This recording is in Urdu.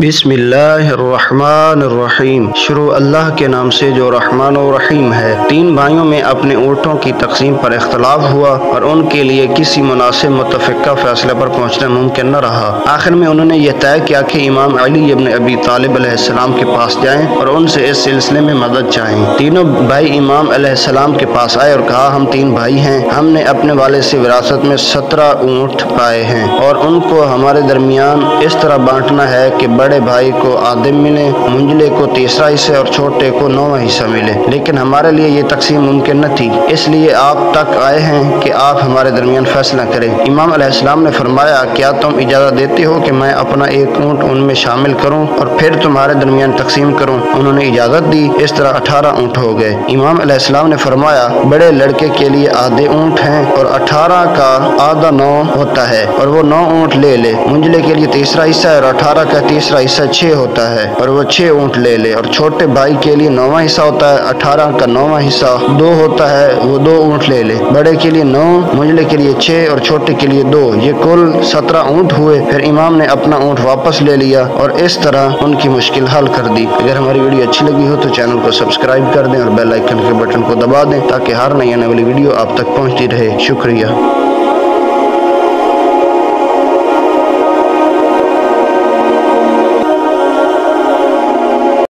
بسم اللہ الرحمن الرحیم۔ شروع اللہ کے نام سے جو رحمان و رحیم ہے۔ تین بھائیوں میں اپنے اونٹوں کی تقسیم پر اختلاف ہوا اور ان کے لیے کسی مناسب متفقہ فیصلے پر پہنچنا ممکن نہ رہا۔ آخر میں انہوں نے یہ طے کیا کہ امام علی ابن ابی طالب علیہ السلام کے پاس جائیں اور ان سے اس سلسلے میں مدد چاہیں۔ تینوں بھائی امام علیہ السلام کے پاس آئے اور کہا، ہم تین بھائی ہیں، ہم نے اپنے والد سے وراثت میں 17 اونٹ پائے ہیں اور ان کو ہمارے درمیان اس طرح بانٹنا ہے کہ بڑے بھائی کو آدھے ملے، منجلے کو تیسرا حصہ اور چھوٹے کو 9واں حصہ ملے، لیکن ہمارے لیے یہ تقسیم ممکن نہ تھی، اس لیے آپ تک آئے ہیں کہ آپ ہمارے درمیان فیصلہ کریں۔ امام علیہ السلام نے فرمایا، کیا تم اجازت دیتے ہو کہ میں اپنا ایک اونٹ ان میں شامل کروں اور پھر تمہارے درمیان تقسیم کروں؟ انہوں نے اجازت دی۔ اس طرح 18 اونٹ ہو گئے۔ امام علیہ السلام نے فرمایا، بڑے لڑکے کے لیے آدھے اونٹ ہیں اور 18 کا آدھا 9 ہوتا ہے اور وہ 9 اونٹ لے لے۔ منجلے کے لیے تیسرا حصہ ہے اور 18 کا تیسرا حصہ 6 ہوتا ہے اور وہ 6 اونٹ لے لے، اور چھوٹے بھائی کے لیے 9واں حصہ ہوتا ہے، 18 کا 9واں حصہ 2 ہوتا ہے، وہ 2 اونٹ لے لے۔ بڑے کے لیے 9، منجلے کے لیے 6 اور چھوٹے کے لیے 2، یہ کل 17 اونٹ ہوئے۔ پھر امام نے اپنا اونٹ واپس لے لیا اور اس طرح ان کی مشکل حل کر دی۔ اگر ہماری ویڈیو اچھی لگی ہو تو چینل کو سبسکرائب کر دیں اور بیل آئیکن کے بٹن کو دبا دیں تاکہ ہر نئی آنے والی ویڈیو آپ تک پہنچتی رہے۔ شکریہ۔